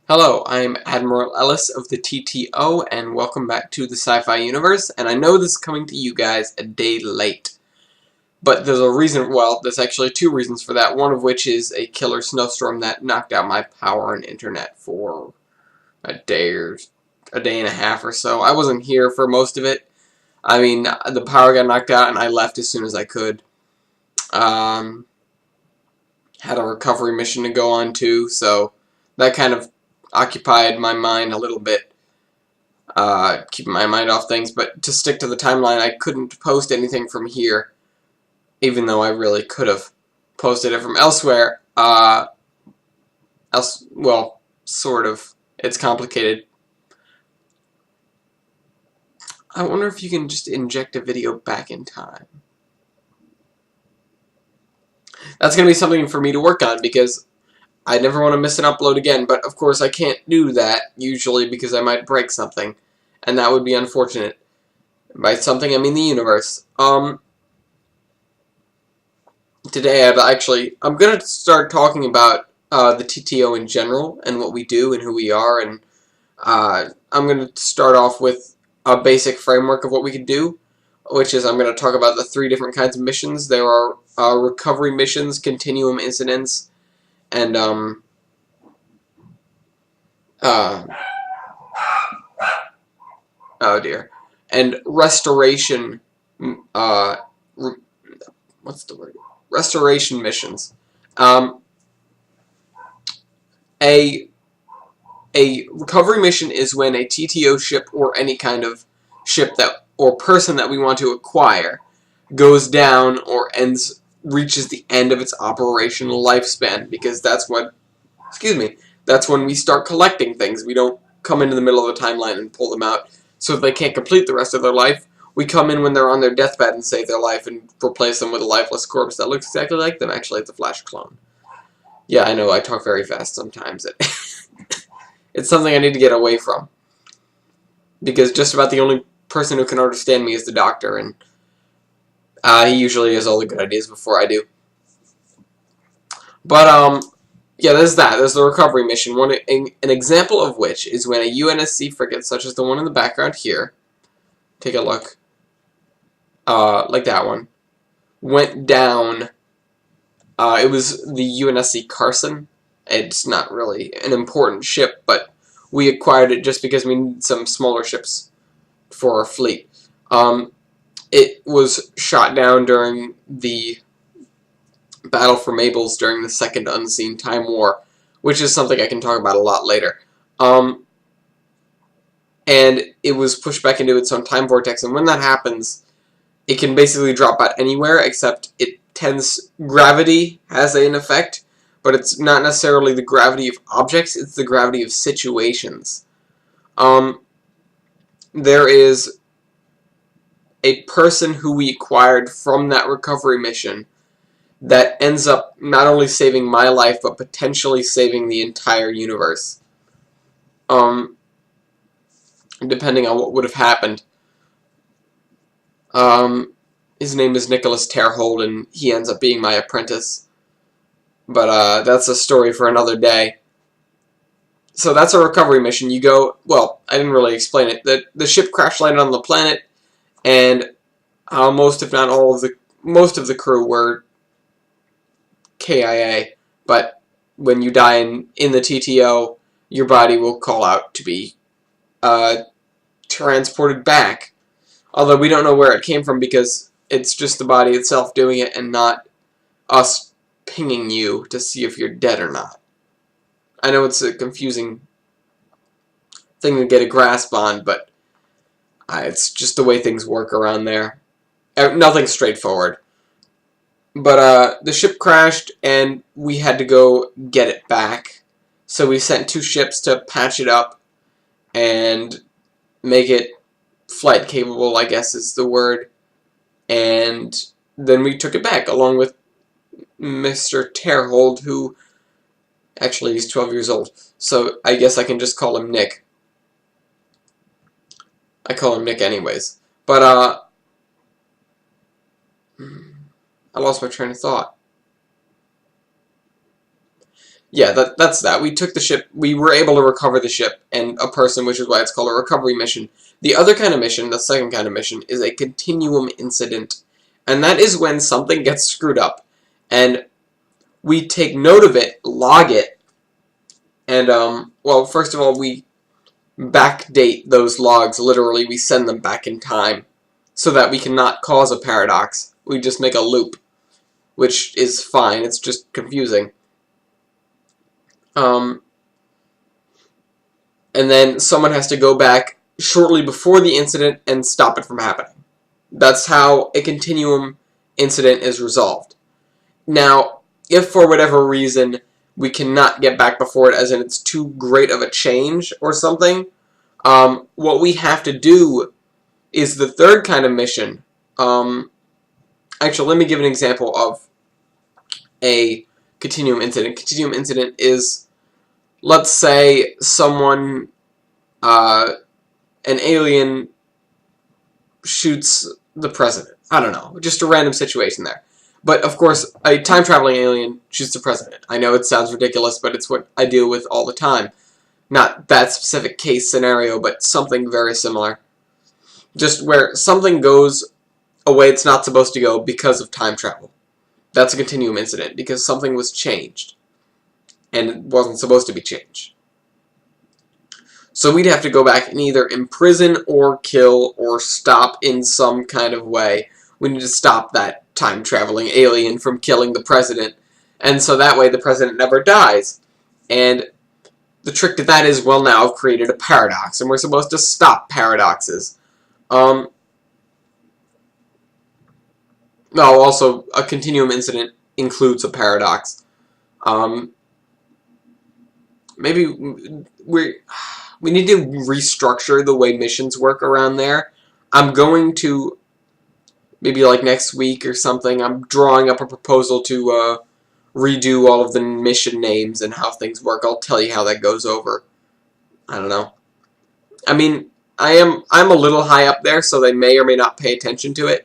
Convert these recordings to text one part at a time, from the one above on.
Hello, I'm Admiral Ellis of the TTO, and welcome back to the Sci-Fi universe. And I know this is coming to you guys a day late, but there's a reason. Well, there's actually two reasons for that. One of which is a killer snowstorm that knocked out my power and internet for a day and a half or so. I wasn't here for most of it. I mean, the power got knocked out, and I left as soon as I could. Had a recovery mission to go on too, so that kind of occupied my mind a little bit, keeping my mind off things. But to stick to the timeline, I couldn't post anything from here, even though I really could have posted it from elsewhere. Well, sort of. It's complicated. I wonder if you can just inject a video back in time. That's going to be something for me to work on, because I never want to miss an upload again, but of course I can't do that, usually, because I might break something, and that would be unfortunate. By something, I mean the universe. Today I'm going to start talking about the TTO in general, and what we do, and who we are, and I'm going to start off with a basic framework of what we can do, which is I'm going to talk about the three different kinds of missions. There are recovery missions, continuum incidents, and oh dear, and restoration. What's the word? Restoration missions. A recovery mission is when a TTO ship or any kind of ship or person that we want to acquire goes down or reaches the end of its operational lifespan, because that's when we start collecting things. We don't come into the middle of a timeline and pull them out. So if they can't complete the rest of their life, we come in when they're on their deathbed and save their life and replace them with a lifeless corpse that looks exactly like them. Actually, it's a Flash clone. Yeah, I know, I talk very fast sometimes. It's something I need to get away from, because just about the only person who can understand me is the Doctor, and he usually has all the good ideas before I do. But, yeah, there's that. There's the recovery mission. An example of which is when a UNSC frigate, such as the one in the background here, take a look, like that one, went down. It was the UNSC Carson. It's not really an important ship, but we acquired it just because we need some smaller ships for our fleet. It was shot down during the Battle for Mabel's during the Second Unseen Time War, which is something I can talk about a lot later. And it was pushed back into its own time vortex, and when that happens, it can basically drop out anywhere, except gravity has an effect, but it's not necessarily the gravity of objects, it's the gravity of situations. There is a person who we acquired from that recovery mission that ends up not only saving my life, but potentially saving the entire universe. Depending on what would have happened. His name is Nicholas Terhold, and he ends up being my apprentice. But that's a story for another day. So that's a recovery mission. You go, well, I didn't really explain it. The ship crash landed on the planet, and most, if not all of most of the crew were KIA. But when you die in the TTO, your body will call out to be transported back. Although we don't know where it came from, because it's just the body itself doing it, and not us pinging you to see if you're dead or not. I know it's a confusing thing to get a grasp on, but it's just the way things work around there. Nothing straightforward. But the ship crashed, and we had to go get it back. So we sent 2 ships to patch it up and make it flight capable, I guess is the word. And then we took it back, along with Mr. Terhold, who actually he's 12 years old. So I guess I can just call him Nick. I call him Nick anyways. But I lost my train of thought. Yeah, that's that. We took the ship, we were able to recover the ship and a person, which is why it's called a recovery mission. The other kind of mission, the second kind of mission, is a continuum incident. And that is when something gets screwed up, and we take note of it, log it, and, well, first of all, we backdate those logs, literally. We send them back in time, so that we cannot cause a paradox. We just make a loop, which is fine, it's just confusing. And then someone has to go back shortly before the incident and stop it from happening. That's how a continuum incident is resolved. Now, if for whatever reason we cannot get back before it, as in it's too great of a change or something, what we have to do is the third kind of mission. Actually, let me give an example of a continuum incident. Continuum incident is, let's say someone, an alien shoots the president. I don't know, just a random situation there. But, of course, a time-traveling alien shoots the president. I know it sounds ridiculous, but it's what I deal with all the time. Not that specific case scenario, but something very similar. Just where something goes a way it's not supposed to go because of time travel. That's a continuum incident, because something was changed, and it wasn't supposed to be changed. So we'd have to go back and either imprison or kill or stop in some kind of way. We need to stop that time-traveling alien from killing the president, and so that way the president never dies. And the trick to that is, well, now I've created a paradox, and we're supposed to stop paradoxes. No, also, a continuum incident includes a paradox. Maybe we need to restructure the way missions work around there. I'm going to, maybe like next week or something, I'm drawing up a proposal to redo all of the mission names and how things work. I'll tell you how that goes over. I don't know. I mean, I'm a little high up there, so they may or may not pay attention to it.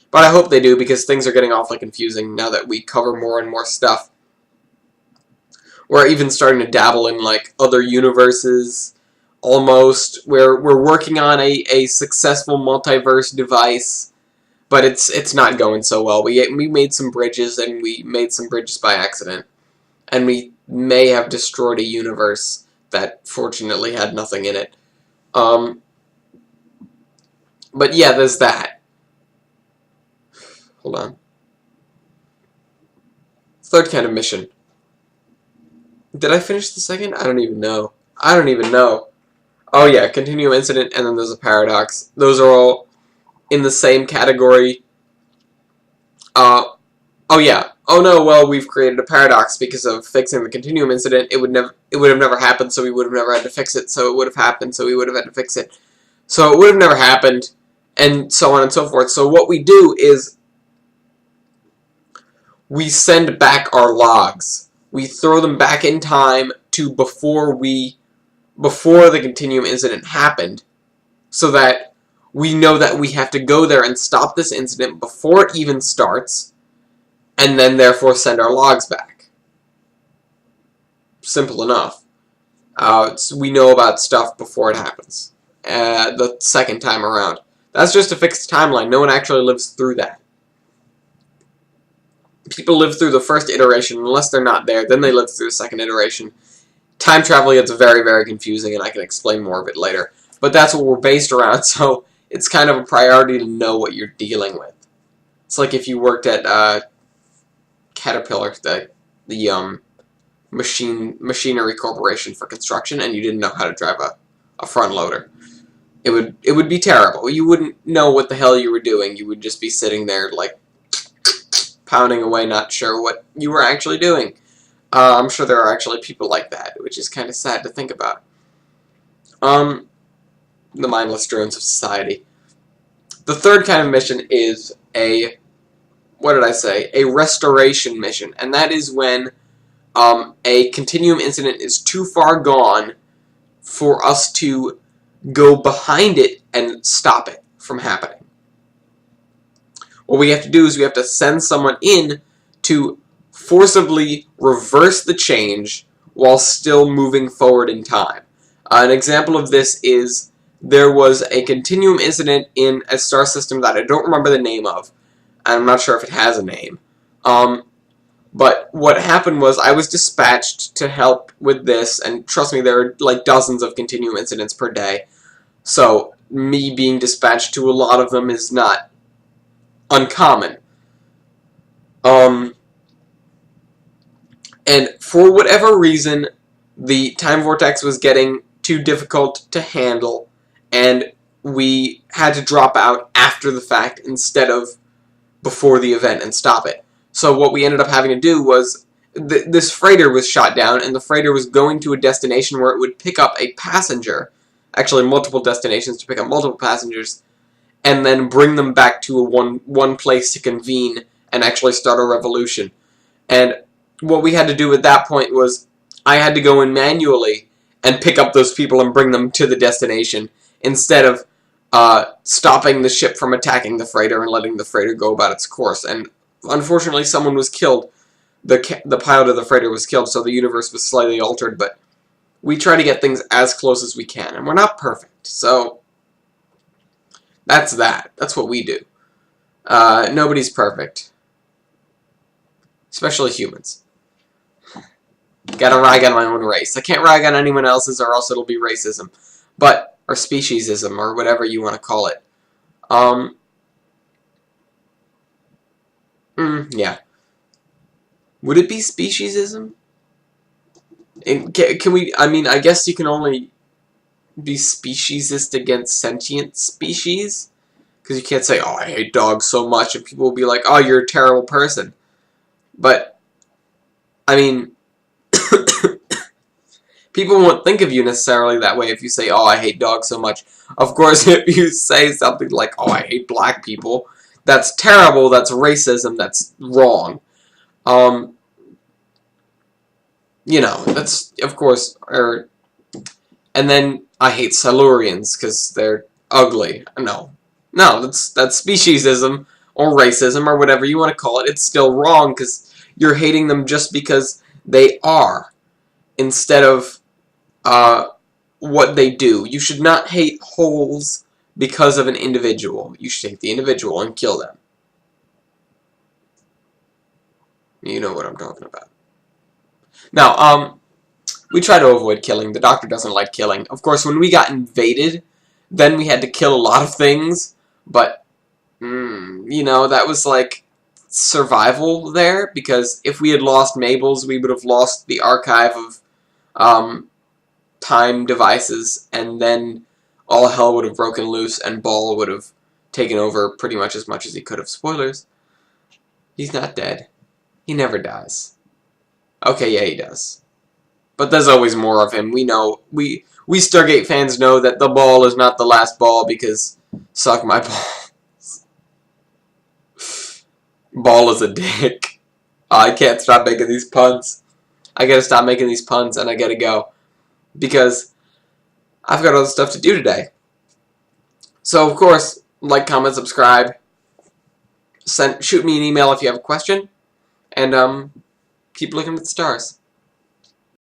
But I hope they do, because things are getting awfully confusing now that we cover more and more stuff. We're even starting to dabble in, like, other universes, almost. We're working on a successful multiverse device, but it's not going so well. We made some bridges, and we made some bridges by accident. And we may have destroyed a universe that, fortunately, had nothing in it. But yeah, there's that. Hold on. Third kind of mission. Did I finish the second? I don't even know. I don't even know. Oh yeah, continuum incident, and then there's a paradox. Those are all in the same category. Oh yeah. Oh no, well, we've created a paradox because of fixing the continuum incident. It would have never happened, so we would have never had to fix it, so it would have happened, so we would have had to fix it. So it would have never happened, and so on and so forth. So what we do is we send back our logs. We throw them back in time to before the continuum incident happened, so that we know that we have to go there and stop this incident before it even starts, and then therefore send our logs back. Simple enough. So we know about stuff before it happens. The second time around. That's just a fixed timeline. No one actually lives through that. People live through the first iteration, unless they're not there, then they live through the second iteration. Time travel gets very, very confusing, and I can explain more of it later. But that's what we're based around, so it's kind of a priority to know what you're dealing with. It's like if you worked at Caterpillar, the machinery corporation for construction, and you didn't know how to drive a front loader. It would be terrible. You wouldn't know what the hell you were doing. You would just be sitting there, like, pounding away, not sure what you were actually doing. I'm sure there are actually people like that, which is kind of sad to think about. The mindless drones of society. The third kind of mission is a restoration mission, and that is when a continuum incident is too far gone for us to go behind it and stop it from happening. What we have to do is we have to send someone in to forcibly reverse the change while still moving forward in time. An example of this is there was a continuum incident in a star system that I don't remember the name of. I'm not sure if it has a name. But what happened was I was dispatched to help with this, and trust me, there are like dozens of continuum incidents per day. So me being dispatched to a lot of them is not uncommon. And for whatever reason, the time vortex was getting too difficult to handle, and we had to drop out after the fact instead of before the event and stop it. So what we ended up having to do was, this freighter was shot down, and the freighter was going to a destination where it would pick up a passenger, actually multiple destinations to pick up multiple passengers, and then bring them back to a one place to convene and actually start a revolution. And what we had to do at that point was, I had to go in manually and pick up those people and bring them to the destination, instead of stopping the ship from attacking the freighter and letting the freighter go about its course. And unfortunately, someone was killed. The pilot of the freighter was killed, so the universe was slightly altered, but we try to get things as close as we can, and we're not perfect, so that's that. That's what we do. Nobody's perfect. Especially humans. Gotta rag on my own race. I can't rag on anyone else's, or else it'll be racism. Or speciesism, or whatever you want to call it. Yeah. Would it be speciesism? Can we, I mean, I guess you can only be speciesist against sentient species? Because you can't say, oh, I hate dogs so much, and people will be like, oh, you're a terrible person. But, I mean, people won't think of you necessarily that way if you say, oh, I hate dogs so much. Of course, if you say something like, oh, I hate black people, that's terrible, that's racism, that's wrong. You know, that's, of course, and then I hate Silurians because they're ugly. No, that's speciesism, or racism, or whatever you want to call it. It's still wrong because you're hating them just because they are, instead of what they do. You should not hate wholes because of an individual. You should hate the individual and kill them. You know what I'm talking about. Now, we try to avoid killing. The Doctor doesn't like killing. Of course, when we got invaded, then we had to kill a lot of things, but, you know, that was like survival there, because if we had lost Mabel's, we would have lost the archive of time devices, and then all hell would have broken loose, and Ball would have taken over pretty much as he could have. Spoilers. He's not dead. He never dies. Okay, yeah, he does. But there's always more of him. We know, we Stargate fans know that the Ball is not the last Ball, because suck my balls. Ball is a dick. I can't stop making these puns. I gotta stop making these puns, and I gotta go. Because I've got other stuff to do today. So, of course, like, comment, subscribe. Shoot me an email if you have a question. And, keep looking at the stars.